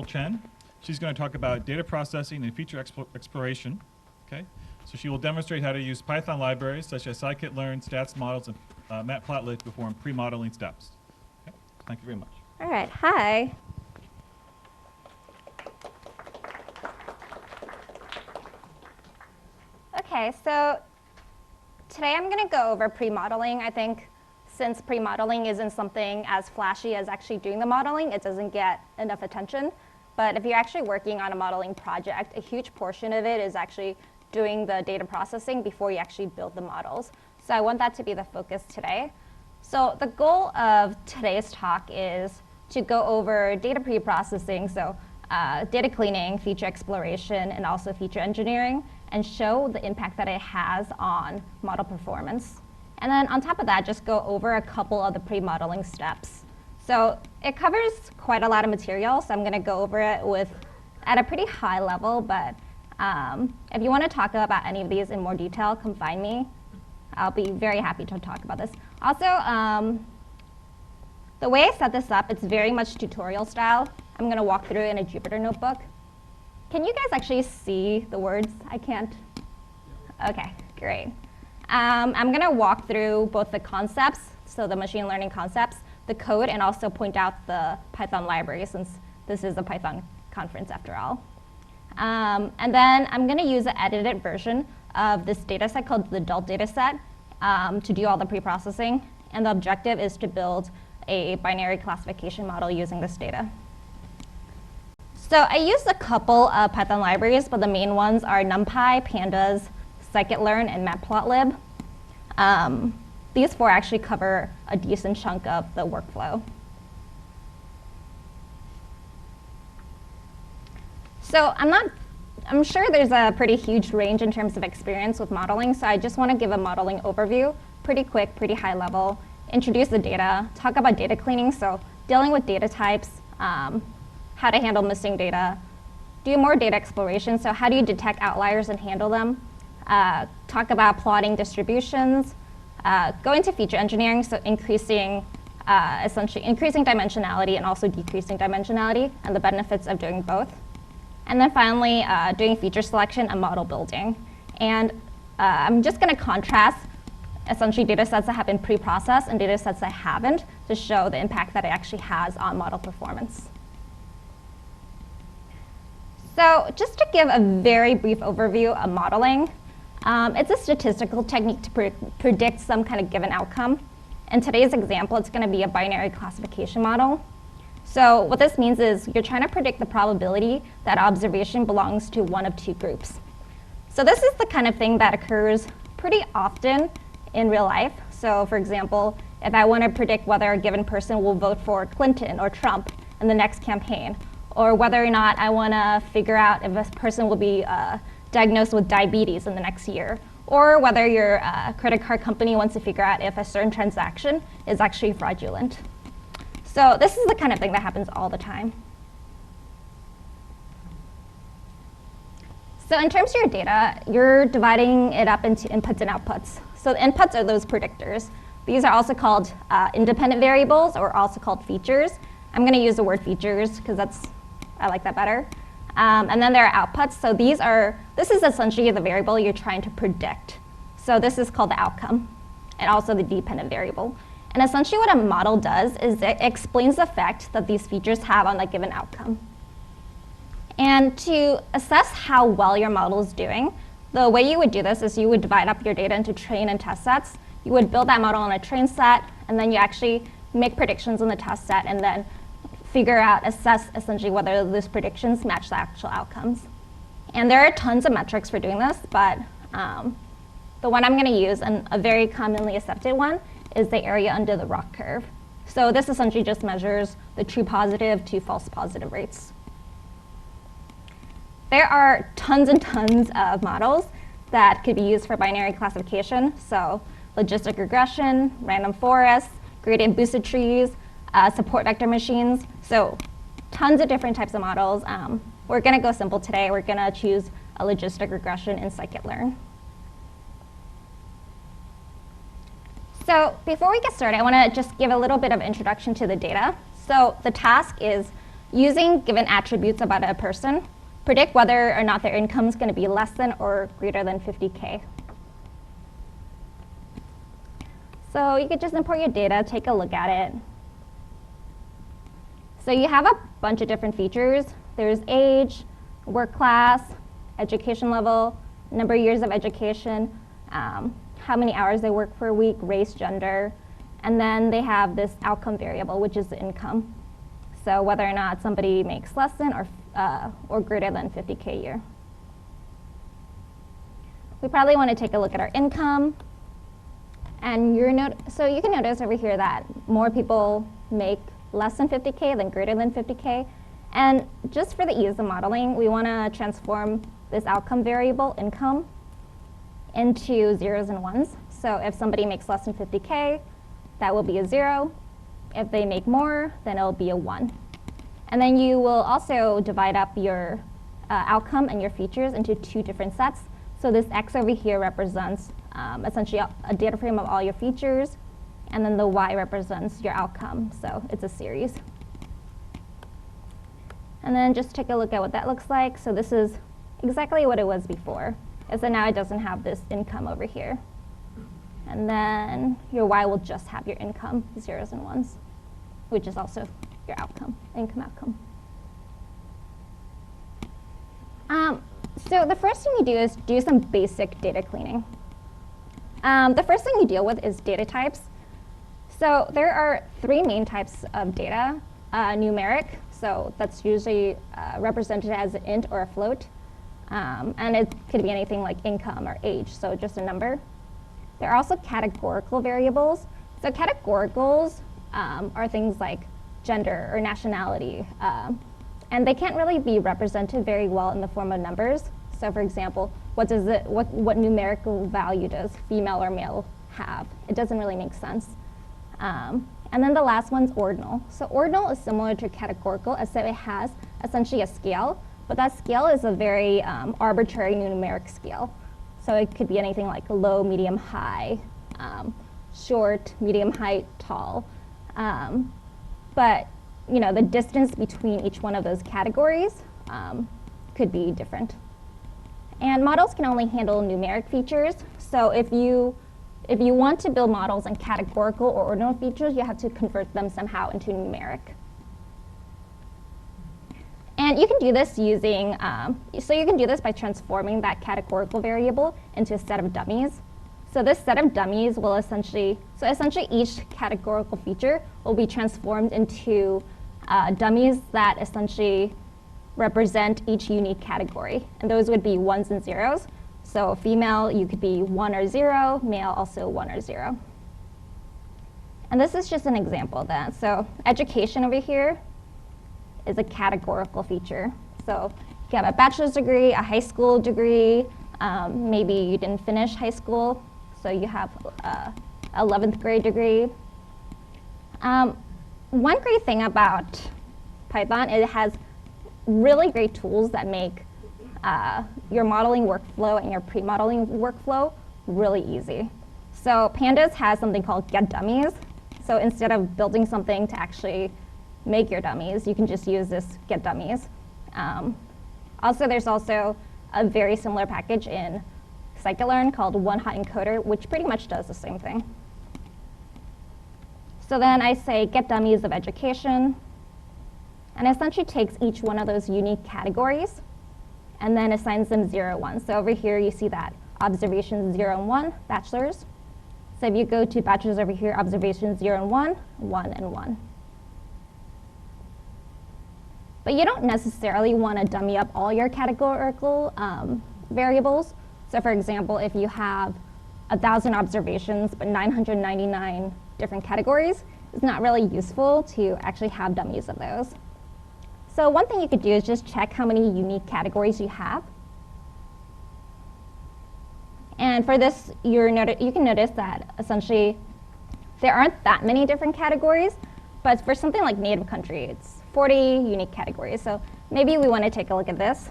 Chen. She's going to talk about data processing and feature exploration. Okay, so she will demonstrate how to use Python libraries such as scikit-learn, statsmodels, and matplotlib to perform pre-modeling steps. Okay. Thank you very much. All right, hi. Okay, so today I'm going to go over pre-modeling. I think since pre-modeling isn't something as flashy as actually doing the modeling, it doesn't get enough attention. But if you're actually working on a modeling project, a huge portion of it is actually doing the data processing before you actually build the models. So I want that to be the focus today. So the goal of today's talk is to go over data pre-processing, so data cleaning, feature exploration, and also feature engineering, and show the impact that it has on model performance. And then on top of that, just go over a couple of the pre-modeling steps. So it covers quite a lot of material, so I'm going to go over it at a pretty high level, but if you want to talk about any of these in more detail, come find me. I'll be very happy to talk about this. Also, the way I set this up, it's very much tutorial style. I'm going to walk through it in a Jupyter notebook. Can you guys actually see the words? I can't. Okay, great. I'm going to walk through both the concepts, so the machine learning concepts, the code, and also point out the Python library, since this is a Python conference after all. And then I'm going to use an edited version of this data set called the adult data set to do all the pre-processing. And the objective is to build a binary classification model using this data. So I used a couple of Python libraries, but the main ones are NumPy, Pandas, scikit-learn, and matplotlib. These four actually cover a decent chunk of the workflow. So I'm sure there's a pretty huge range in terms of experience with modeling, so I just want to give a modeling overview, pretty quick, pretty high level, introduce the data, talk about data cleaning, so dealing with data types, how to handle missing data, do more data exploration, so how do you detect outliers and handle them, talk about plotting distributions, go into feature engineering, so essentially increasing dimensionality and also decreasing dimensionality and the benefits of doing both. And then finally, doing feature selection and model building. And I'm just going to contrast essentially data sets that have been pre-processed and data sets that haven't to show the impact that it actually has on model performance. So just to give a very brief overview of modeling, it's a statistical technique to predict some kind of given outcome. In today's example, it's going to be a binary classification model. So what this means is you're trying to predict the probability that observation belongs to one of two groups. So this is the kind of thing that occurs pretty often in real life. So for example, if I want to predict whether a given person will vote for Clinton or Trump in the next campaign, or whether or not I want to figure out if a person will be diagnosed with diabetes in the next year, or whether your credit card company wants to figure out if a certain transaction is actually fraudulent. So this is the kind of thing that happens all the time. So in terms of your data, you're dividing it up into inputs and outputs. So the inputs are those predictors. These are also called independent variables, or also called features. I'm going to use the word features because I like that better. And then there are outputs. So this is essentially the variable you're trying to predict. So this is called the outcome, and also the dependent variable. And essentially what a model does is it explains the effect that these features have on a given outcome. And to assess how well your model is doing, the way you would do this is you would divide up your data into train and test sets. You would build that model on a train set, and then you actually make predictions on the test set, and then assess essentially whether those predictions match the actual outcomes. And there are tons of metrics for doing this, but the one I'm going to use, and a very commonly accepted one, is the area under the ROC curve. So this essentially just measures the true positive to false positive rates. There are tons and tons of models that could be used for binary classification. So logistic regression, random forests, gradient boosted trees, support vector machines. So tons of different types of models. We're going to go simple today. We're going to choose a logistic regression in scikit-learn. So before we get started, I want to just give a little bit of introduction to the data. So the task is using given attributes about a person, predict whether or not their income is going to be less than or greater than 50K. So you could just import your data, take a look at it. So you have a bunch of different features. There's age, work class, education level, number of years of education, how many hours they work per week, race, gender, and then they have this outcome variable, which is the income. So whether or not somebody makes less than or greater than 50K a year. We probably want to take a look at our income. And so you can notice over here that more people make less than 50K than greater than 50K. And just for the ease of modeling, we want to transform this outcome variable, income, into zeros and ones. So if somebody makes less than 50K, that will be a 0. If they make more, then it'll be a 1. And then you will also divide up your outcome and your features into 2 different sets. So this X over here represents essentially a data frame of all your features, and then the Y represents your outcome. So it's a series. And then just take a look at what that looks like. So this is exactly what it was before. And so now it doesn't have this income over here. And then your Y will just have your income, zeros and ones, which is also your outcome, income outcome. So the first thing you do is do some basic data cleaning. The first thing you deal with is data types. So there are 3 main types of data. Numeric, so that's usually represented as an int or a float. And it could be anything like income or age, so just a number. There are also categorical variables. So categoricals are things like gender or nationality. And they can't really be represented very well in the form of numbers. So for example, what numerical value does female or male have? It doesn't really make sense. And then the last one's ordinal. So ordinal is similar to categorical, as it has essentially a scale, but that scale is a very arbitrary numeric scale. So it could be anything like low, medium, high, short, medium height, tall. But the distance between each one of those categories could be different. And models can only handle numeric features. So if you want to build models in categorical or ordinal features, you have to convert them somehow into numeric. And you can do this using, so you can do this by transforming that categorical variable into a set of dummies. So this set of dummies will essentially each categorical feature will be transformed into dummies that essentially represent each unique category. And those would be ones and zeros. So female, you could be 1 or 0, male also 1 or 0. And this is just an example of that. So education over here is a categorical feature. So you have a bachelor's degree, a high school degree, maybe you didn't finish high school, so you have 11th grade degree. One great thing about Python, it has really great tools that make your modeling workflow and your pre-modeling workflow really easy. So Pandas has something called get dummies. So instead of building something to actually make your dummies, you can just use this get dummies. Also, there's also a very similar package in scikit-learn called one hot encoder, which pretty much does the same thing. So then I say get dummies of education, and essentially takes each one of those unique categories and then assigns them 0, 1. So over here you see that observation 0 and 1, bachelor's. So if you go to bachelor's over here, observation 0 and 1, 1 and 1. But you don't necessarily want to dummy up all your categorical variables. So for example, if you have 1,000 observations but 999 different categories, it's not really useful to actually have dummies of those. So one thing you could do is just check how many unique categories you have. And for this, you can notice that essentially there aren't that many different categories, but for something like native country, it's 40 unique categories. So maybe we want to take a look at this.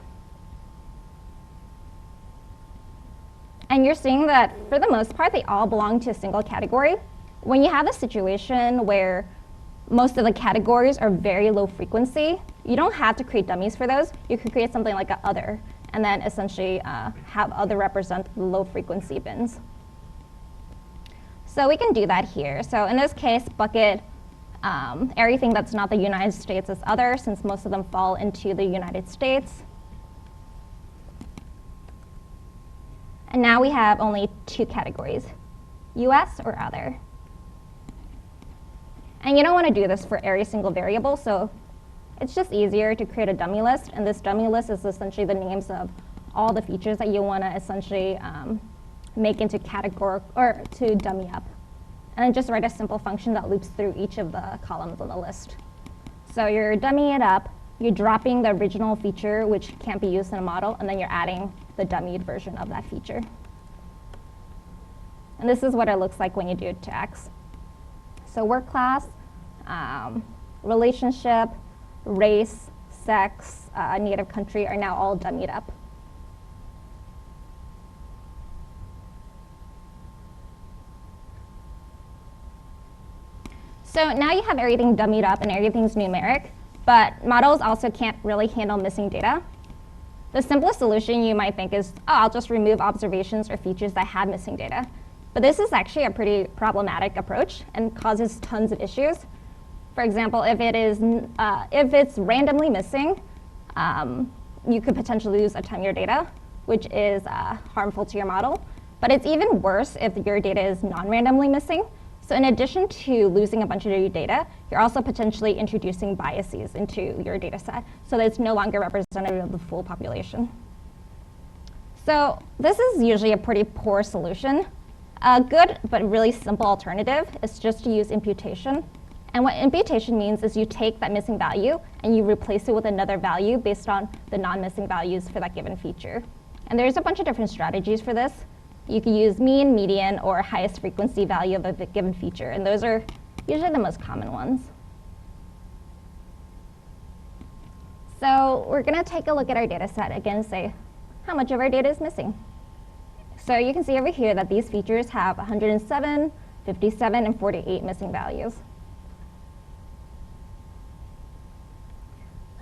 And you're seeing that for the most part, they all belong to a single category. When you have a situation where most of the categories are very low frequency. You don't have to create dummies for those. You could create something like an other, and then essentially have other represent the low frequency bins. So we can do that here. So in this case, bucket everything that's not the United States as other, since most of them fall into the United States. And now we have only two categories, US or other. And you don't want to do this for every single variable, so it's just easier to create a dummy list, and this dummy list is essentially the names of all the features that you want to essentially make into category or to dummy up. And then just write a simple function that loops through each of the columns on the list. So you're dummying it up, you're dropping the original feature which can't be used in a model, and then you're adding the dummied version of that feature. And this is what it looks like when you do it to X. So work class, relationship, race, sex, native country are now all dummied up. So now you have everything dummied up and everything's numeric, but models also can't really handle missing data. The simplest solution you might think is, oh, I'll just remove observations or features that have missing data. But this is actually a pretty problematic approach and causes tons of issues. For example, if it's randomly missing, you could potentially lose a ton of your data, which is harmful to your model. But it's even worse if your data is non-randomly missing. So in addition to losing a bunch of your data, you're also potentially introducing biases into your data set so that it's no longer representative of the full population. So this is usually a pretty poor solution. A good but really simple alternative is just to use imputation. And what imputation means is you take that missing value and you replace it with another value based on the non-missing values for that given feature. And there's a bunch of different strategies for this. You can use mean, median, or highest frequency value of a given feature, and those are usually the most common ones. So we're going to take a look at our data set again and say how much of our data is missing. So you can see over here that these features have 107, 57, and 48 missing values.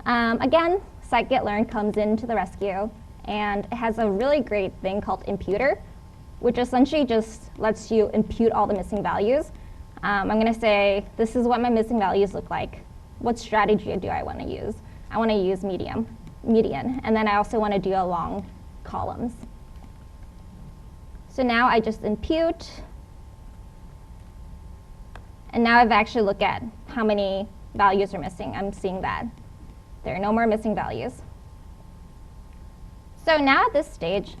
Again, scikit-learn comes into the rescue, and it has a really great thing called imputer, which essentially just lets you impute all the missing values. I'm going to say, this is what my missing values look like. What strategy do I want to use? I want to use median, and then I also want to do along columns. So now I just impute, and now I've actually looked at how many values are missing. I'm seeing that there are no more missing values. So now at this stage,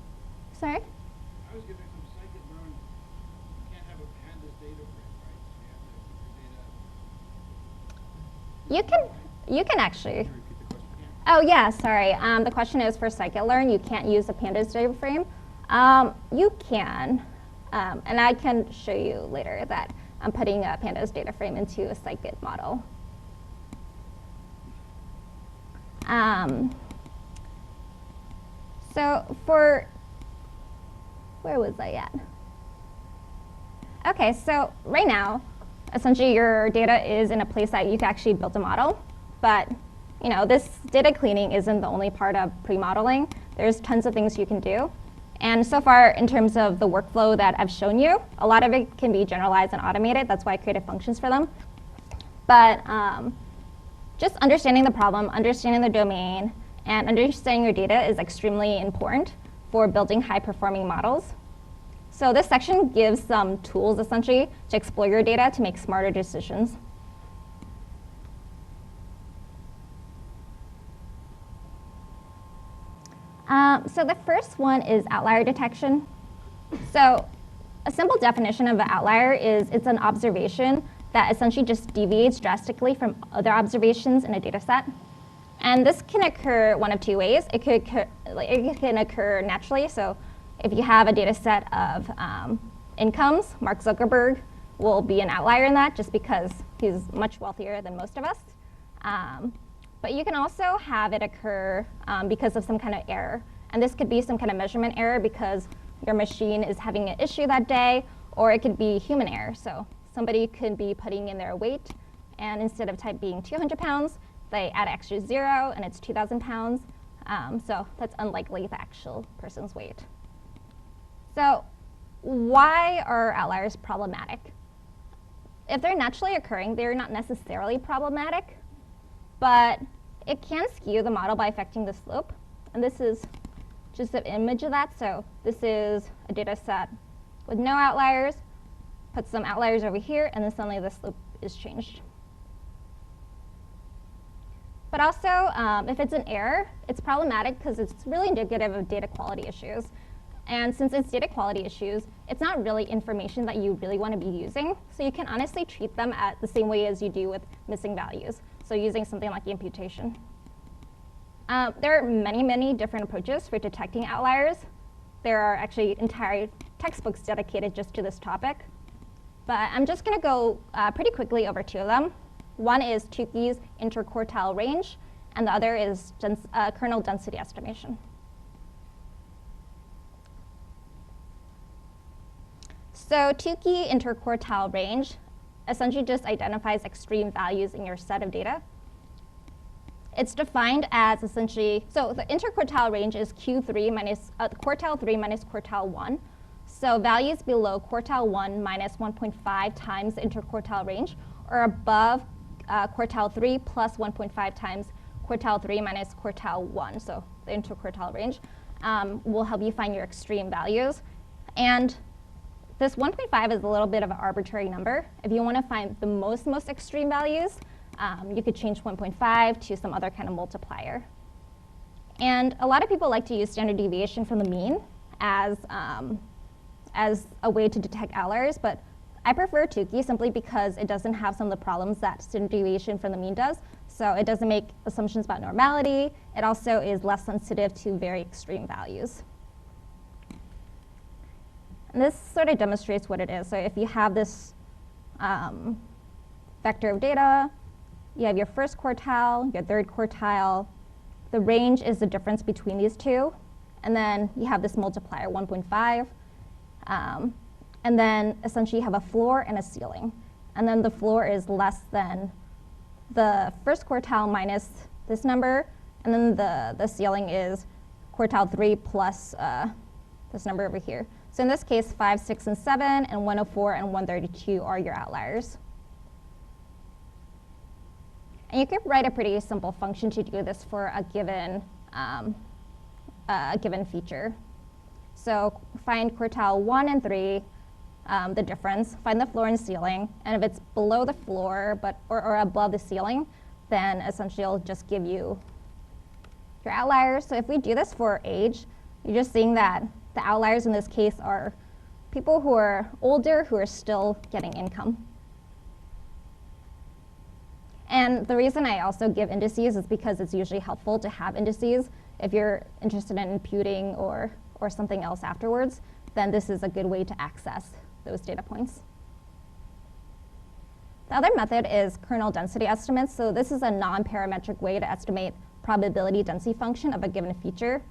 sorry? I was giving some scikit-learn, you can't have a pandas data frame, right? So you have to keep your data. You can actually. Can you repeat the question? Oh yeah, sorry. The question is for scikit-learn, you can't use a pandas data frame. You can, and I can show you later that I'm putting a pandas data frame into a scikit model. So for, where was I at? Okay, so right now, essentially your data is in a place that you can actually build a model, but you know, this data cleaning isn't the only part of pre-modeling. There's tons of things you can do. And so far, in terms of the workflow that I've shown you, a lot of it can be generalized and automated. That's why I created functions for them. But just understanding the problem, understanding the domain, and understanding your data is extremely important for building high-performing models. So this section gives some tools, essentially, to explore your data to make smarter decisions. So the first one is outlier detection. So a simple definition of an outlier is it's an observation that essentially just deviates drastically from other observations in a data set. And this can occur one of two ways. It can occur naturally. So if you have a data set of incomes, Mark Zuckerberg will be an outlier in that just because he's much wealthier than most of us. But you can also have it occur because of some kind of error. And this could be some kind of measurement error because your machine is having an issue that day, or it could be human error. So somebody could be putting in their weight and instead of type being 200 pounds, they add an extra 0, and it's 2,000 pounds. So that's unlikely the actual person's weight. So why are outliers problematic? If they're naturally occurring, they're not necessarily problematic, but it can skew the model by affecting the slope. And this is just an image of that. So this is a data set with no outliers, put some outliers over here, and then suddenly the slope is changed. But also, if it's an error, it's problematic because it's really indicative of data quality issues. And since it's data quality issues, it's not really information that you really want to be using. So you can honestly treat them at the same way as you do with missing values. So using something like imputation. There are many, many different approaches for detecting outliers. There are actually entire textbooks dedicated just to this topic. But I'm just going to go pretty quickly over 2 of them. One is Tukey's interquartile range, and the other is kernel density estimation. So Tukey interquartile range essentially just identifies extreme values in your set of data. It's defined as essentially, so the interquartile range is Q3 minus, quartile 3 minus quartile 1. So values below quartile 1 minus 1.5 times the interquartile range, or above quartile 3 plus 1.5 times quartile 3 minus quartile 1, so the interquartile range, will help you find your extreme values. And this 1.5 is a little bit of an arbitrary number. If you want to find the most extreme values, you could change 1.5 to some other kind of multiplier. And a lot of people like to use standard deviation from the mean as a way to detect outliers, but I prefer Tukey simply because it doesn't have some of the problems that standard deviation from the mean does. So it doesn't make assumptions about normality. It also is less sensitive to very extreme values. And this sort of demonstrates what it is. So if you have this vector of data, you have your first quartile, your third quartile. The range is the difference between these two. And then you have this multiplier, 1.5. And then essentially you have a floor and a ceiling. And then the floor is less than the first quartile minus this number. And then the ceiling is quartile 3 plus this number over here. So in this case, 5, 6, and 7, and 104 and 132 are your outliers. And you could write a pretty simple function to do this for a given feature. So find quartile 1 and 3, the difference, find the floor and ceiling, and if it's below the floor or above the ceiling, then essentially it'll just give you your outliers. So if we do this for age, you're just seeing that the outliers in this case are people who are older who are still getting income. And the reason I also give indices is because it's usually helpful to have indices. If you're interested in imputing or something else afterwards, then this is a good way to access those data points. The other method is kernel density estimates. So this is a non-parametric way to estimate probability density function of a given feature.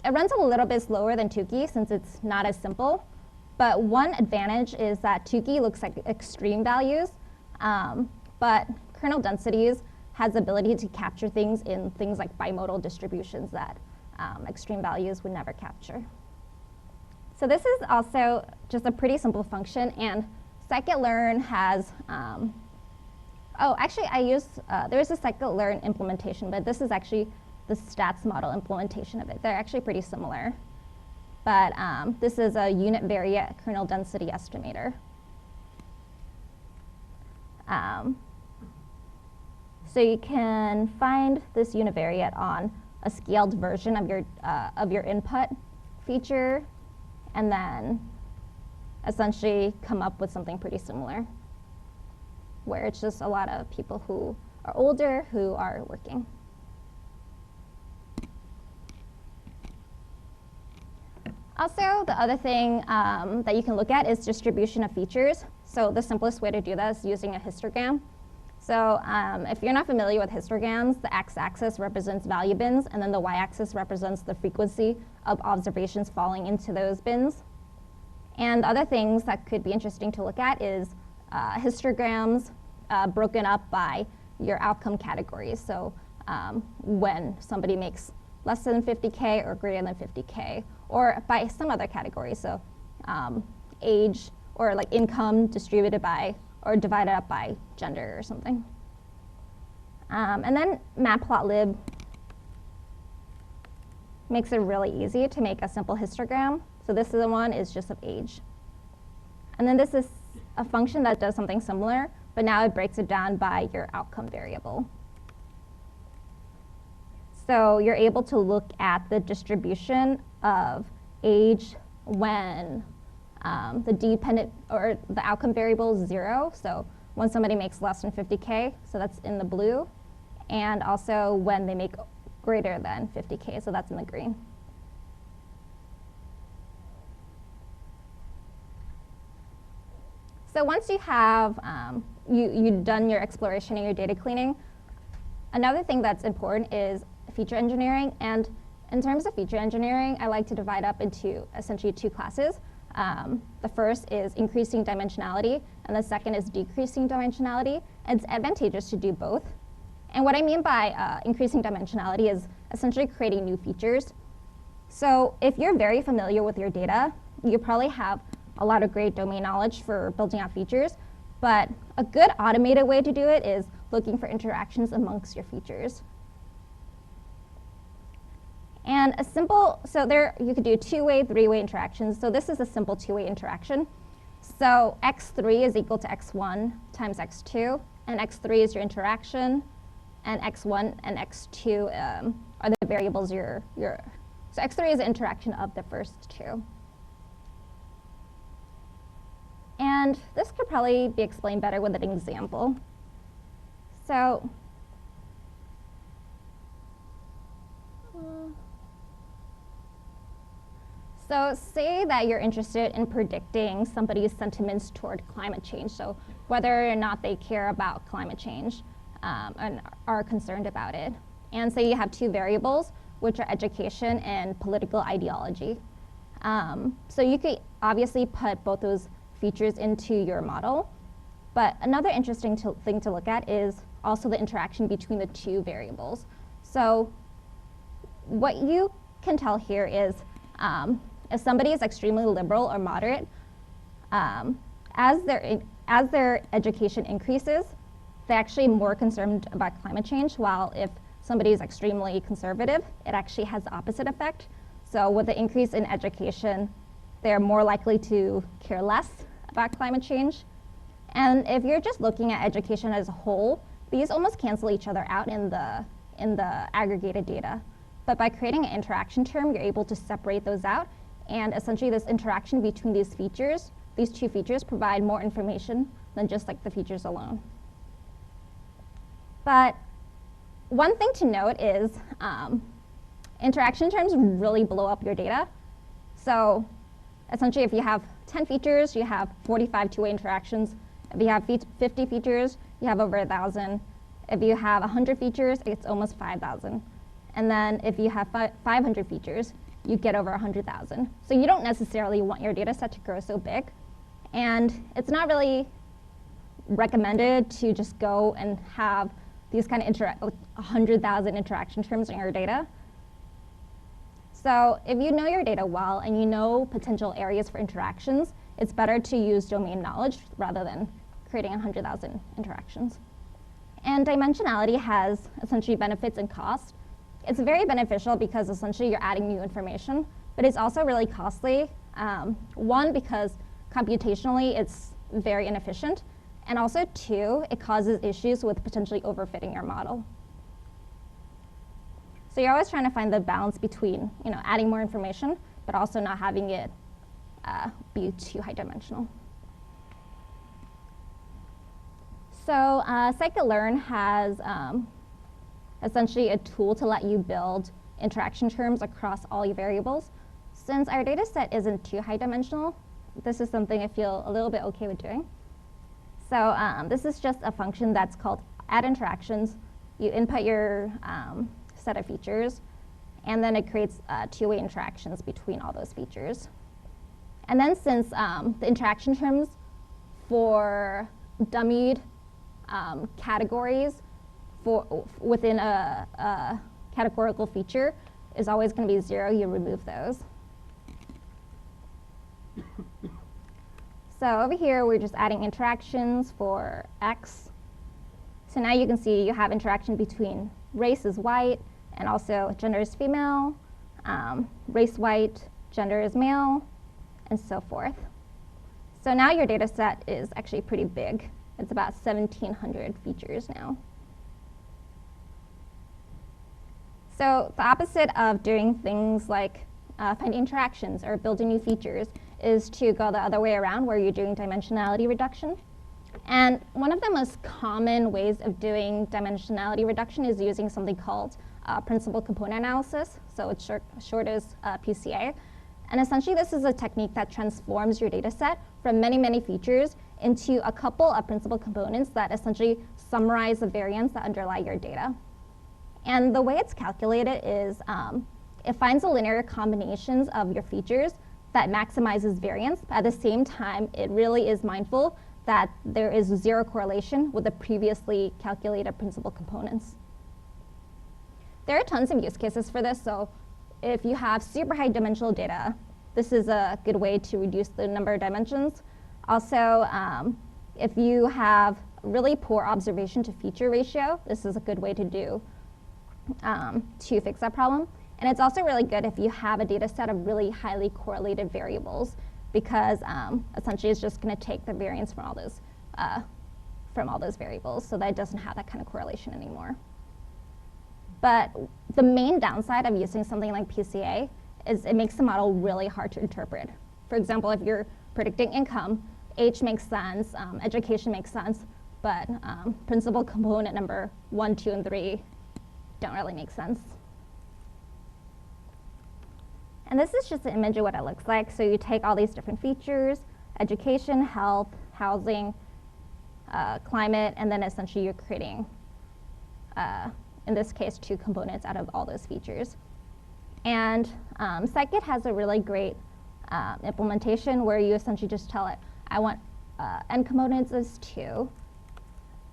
It runs a little bit slower than Tukey since it's not as simple. But one advantage is that Tukey looks like extreme values, but kernel densities has the ability to capture things in things like bimodal distributions that extreme values would never capture. So this is also just a pretty simple function, and scikit-learn has, actually I used, there's a scikit-learn implementation, but this is actually the stats model implementation of it. They're actually pretty similar. But this is a univariate kernel density estimator. So you can find this univariate on a scaled version of your input feature, and then essentially come up with something pretty similar, where it's just a lot of people who are older who are working. Also, the other thing that you can look at is distribution of features. So the simplest way to do that is using a histogram. So if you're not familiar with histograms, the x-axis represents value bins, and then the y-axis represents the frequency of observations falling into those bins. And other things that could be interesting to look at is histograms broken up by your outcome categories. So when somebody makes less than 50K or greater than 50K, or by some other category. So age or like income distributed by or divided up by gender or something. And then matplotlib makes it really easy to make a simple histogram. So this is the one is just of age. And then this is a function that does something similar, but now it breaks it down by your outcome variable. So you're able to look at the distribution of age when the dependent or the outcome variable is 0. So when somebody makes less than 50K, so that's in the blue, and also when they make greater than 50K, so that's in the green. So once you have you've done your exploration and your data cleaning, another thing that's important is feature engineering. And in terms of feature engineering, I like to divide up into essentially 2 classes. The first is increasing dimensionality, and the second is decreasing dimensionality. And it's advantageous to do both. And what I mean by increasing dimensionality is essentially creating new features. So if you're very familiar with your data, you probably have a lot of great domain knowledge for building out features. But a good automated way to do it is looking for interactions amongst your features. And a simple, so there you could do 2-way, 3-way interactions. So this is a simple 2-way interaction. So x3 is equal to x1 times x2, and x3 is your interaction, and x1 and x2 are the variables so x3 is the interaction of the first 2. And this could probably be explained better with an example. So say that you're interested in predicting somebody's sentiments toward climate change, so whether or not they care about climate change and are concerned about it. And say you have 2 variables, which are education and political ideology. So you could obviously put both those features into your model, but another interesting thing to look at is also the interaction between the 2 variables. So what you can tell here is if somebody is extremely liberal or moderate, as their education increases, they're actually more concerned about climate change, while if somebody is extremely conservative, it actually has the opposite effect. So with the increase in education, they're more likely to care less about climate change. And if you're just looking at education as a whole, these almost cancel each other out in the aggregated data. But by creating an interaction term, you're able to separate those out. And essentially this interaction between these 2 features provide more information than just like the features alone. But one thing to note is interaction terms really blow up your data. So essentially if you have 10 features, you have 45 2-way interactions. If you have 50 features, you have over 1,000. If you have 100 features, it's almost 5,000. And then if you have 500 features, you get over 100,000. So you don't necessarily want your data set to grow so big. And it's not really recommended to just go and have these kind of 100,000 interaction terms in your data. So if you know your data well and you know potential areas for interactions, it's better to use domain knowledge rather than creating 100,000 interactions. And dimensionality has essentially benefits and costs. It's very beneficial because essentially you're adding new information, but it's also really costly. One, because computationally it's very inefficient, and also 2, it causes issues with potentially overfitting your model. So you're always trying to find the balance between adding more information, but also not having it be too high dimensional. So scikit-learn has essentially a tool to let you build interaction terms across all your variables. Since our data set isn't too high dimensional, this is something I feel a little bit okay with doing. So this is just a function that's called add interactions. You input your set of features, and then it creates 2-way interactions between all those features. And then since the interaction terms for dummied categories within a categorical feature is always going to be 0. You remove those. So over here, we're just adding interactions for X. So now you can see you have interaction between race is white, and also gender is female, race white, gender is male, and so forth. So now your data set is actually pretty big. It's about 1,700 features now. So the opposite of doing things like finding interactions or building new features is to go the other way around, where you're doing dimensionality reduction. And one of the most common ways of doing dimensionality reduction is using something called principal component analysis. So it's short as PCA. And essentially, this is a technique that transforms your data set from many, many features into a couple of principal components that essentially summarize the variance that underlie your data. And the way it's calculated is it finds the linear combinations of your features that maximizes variance. But at the same time, it really is mindful that there is 0 correlation with the previously calculated principal components. There are tons of use cases for this. So if you have super high dimensional data, this is a good way to reduce the number of dimensions. Also, if you have really poor observation to feature ratio, this is a good way to do to fix that problem. And it's also really good if you have a data set of really highly correlated variables, because essentially it's just going to take the variance from all those variables, so that it doesn't have that kind of correlation anymore. But the main downside of using something like PCA is it makes the model really hard to interpret. For example, if you're predicting income, age makes sense, education makes sense, but principal component number 1, 2, and 3 don't really make sense. And this is just an image of what it looks like. So you take all these different features, education, health, housing, climate, and then essentially you're creating, in this case, 2 components out of all those features. And scikit has a really great implementation where you essentially just tell it, I want n components is 2,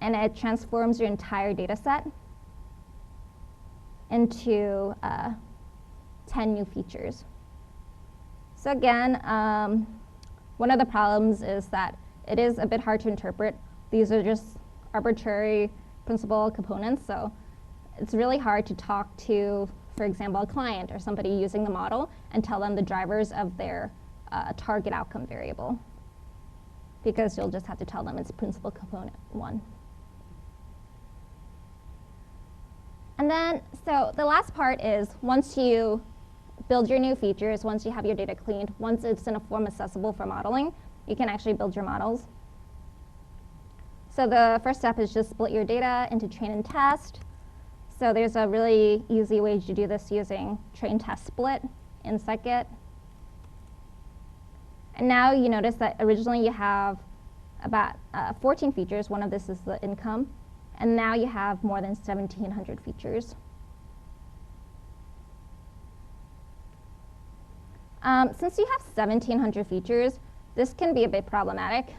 and it transforms your entire data set into 10 new features. So again, one of the problems is that it is a bit hard to interpret. These are just arbitrary principal components, so it's really hard to talk to, for example, a client or somebody using the model and tell them the drivers of their target outcome variable, because you'll just have to tell them it's principal component 1. And then, so the last part is once you build your new features, once you have your data cleaned, once it's in a form accessible for modeling, you can actually build your models. So the first step is just split your data into train and test. So there's a really easy way to do this using train test split in scikit. And now you notice that originally you have about 14 features. One of this is the income. And now you have more than 1,700 features. Since you have 1,700 features, this can be a bit problematic.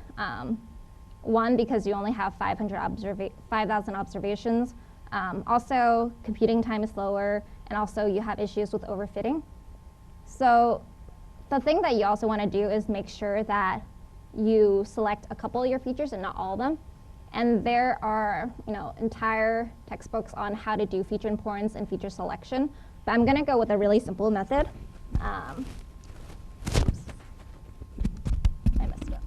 One, because you only have 5,000 observations. Also, computing time is slower, and also you have issues with overfitting. So the thing that you also want to do is make sure that you select a couple of your features and not all of them. And there are entire textbooks on how to do feature importance and feature selection. But I'm going to go with a really simple method. Oops. I messed up.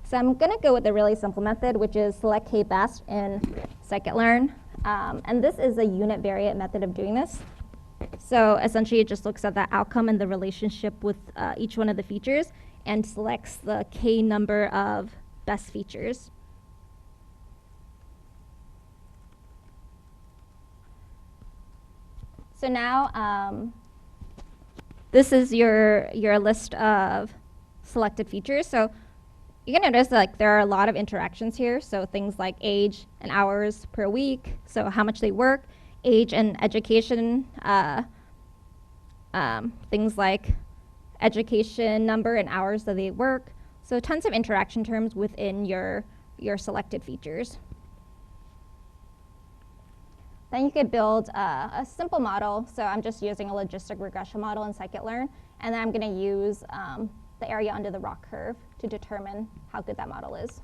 So I'm going to go with a really simple method, which is select k-best in scikit-learn. And this is a unit variate method of doing this. So essentially, it just looks at the outcome and the relationship with each one of the features and selects the k number of best features. So now, this is your list of selected features. So you can notice there are a lot of interactions here. So things like age and hours per week, so how much they work, age and education, things like education number and hours that they work. So tons of interaction terms within your selected features. Then you could build a simple model. So I'm just using a logistic regression model in scikit-learn, and then I'm going to use the area under the ROC curve to determine how good that model is.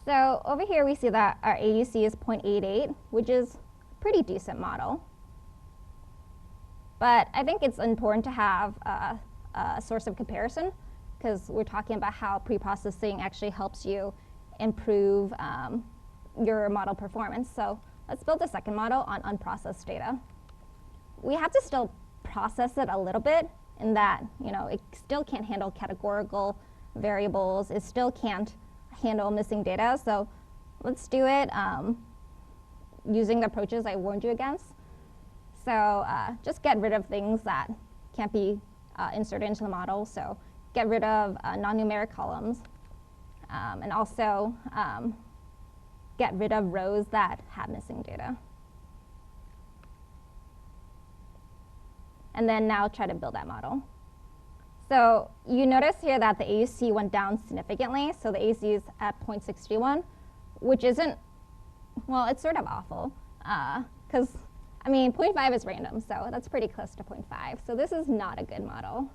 So over here we see that our AUC is 0.88, which is a pretty decent model. But I think it's important to have a source of comparison, because we're talking about how preprocessing actually helps you improve your model performance. So let's build a second model on unprocessed data. We have to still process it a little bit in that, it still can't handle categorical variables. It still can't handle missing data. So let's do it using the approaches I warned you against. So just get rid of things that can't be inserted into the model. So get rid of non-numeric columns, and also get rid of rows that have missing data. And then now try to build that model. So you notice here that the AUC went down significantly. So the AUC is at 0.61, which isn't, well, it's sort of awful. Because, 0.5 is random, so that's pretty close to 0.5. So this is not a good model.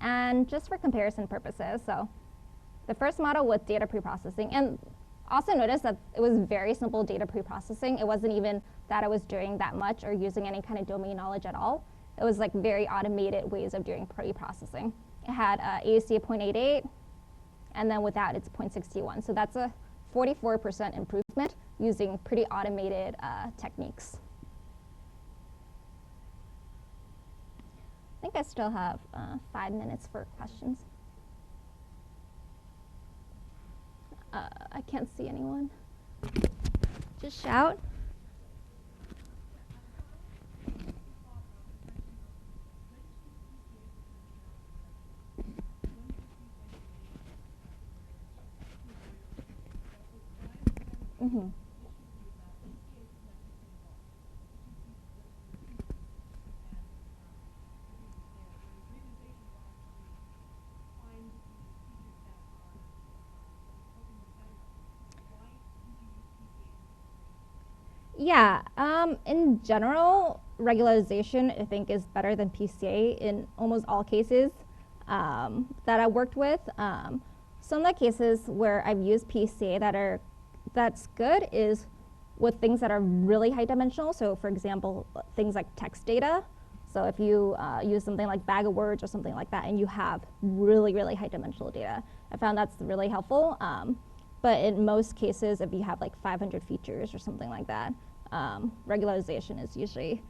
And just for comparison purposes, so the first model with data preprocessing, and also notice that it was very simple data preprocessing. It wasn't even that I was doing that much or using any kind of domain knowledge at all. It was like very automated ways of doing preprocessing. It had AUC of 0.88, and then without it's 0.61. So that's a 44% improvement using pretty automated techniques. I think I still have 5 minutes for questions. I can't see anyone. Just shout. Mm-hmm. Yeah, in general, regularization I think is better than PCA in almost all cases that I worked with. Some of the cases where I've used PCA that's good is with things that are really high dimensional. So for example, things like text data. So if you use something like bag of words or something like that and you have really, really high dimensional data, I found that's really helpful. But in most cases, if you have like 500 features or something like that, regularization is usually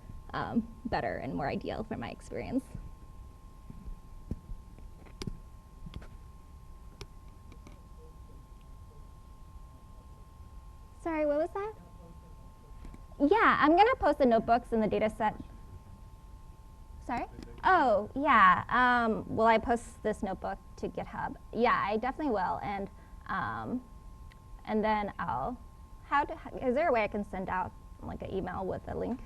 better and more ideal from my experience. Sorry, what was that? Yeah, I'm going to post the notebooks in the data set. Sorry? Oh, yeah. Will I post this notebook to GitHub? Yeah, I definitely will. And then I'll, is there a way I can send out like an email with a link?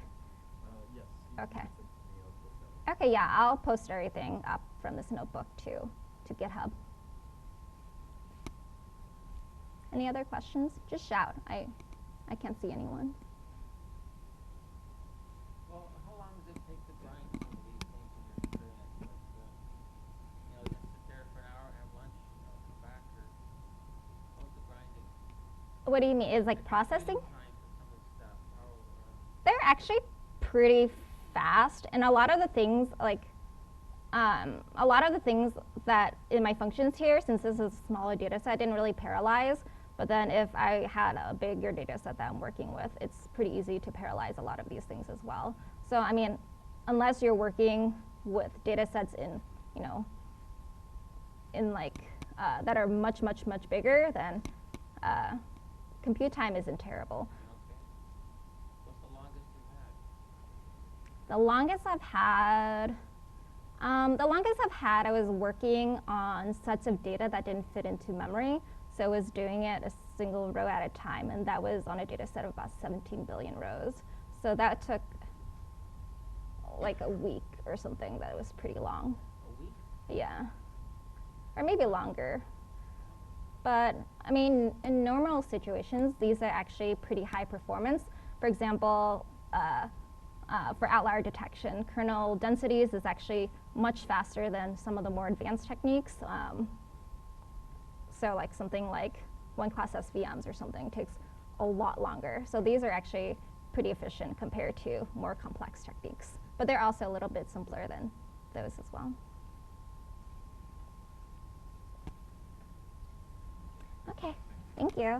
Yes. Okay. Okay, yeah, I'll post everything up from this notebook to GitHub. Any other questions? Just shout. I can't see anyone. Well, how long does it take to grind some of these things in your experience? Like, just sit there for an hour, have lunch, come back, or how's the grinding? What do you mean? Is like processing? Time for some of the stuff. They're actually pretty fast, and a lot of the things that in my functions here, since this is a smaller data set, didn't really parallelize. But then if I had a bigger data set that I'm working with, it's pretty easy to parallelize a lot of these things as well. So unless you're working with data sets in that are much, much, much bigger, then compute time isn't terrible. Okay. What's the longest you've had? The longest I've had, I was working on sets of data that didn't fit into memory. So I was doing it a single row at a time, and that was on a data set of about 17 billion rows. So that took like a week or something. That was pretty long. Yeah, or maybe longer. But I mean, in normal situations, these are actually pretty high performance. For example, for outlier detection, kernel densities is actually much faster than some of the more advanced techniques. So like something like one-class SVMs or something takes a lot longer. So these are actually pretty efficient compared to more complex techniques. But they're also a little bit simpler than those as well. Okay, thank you.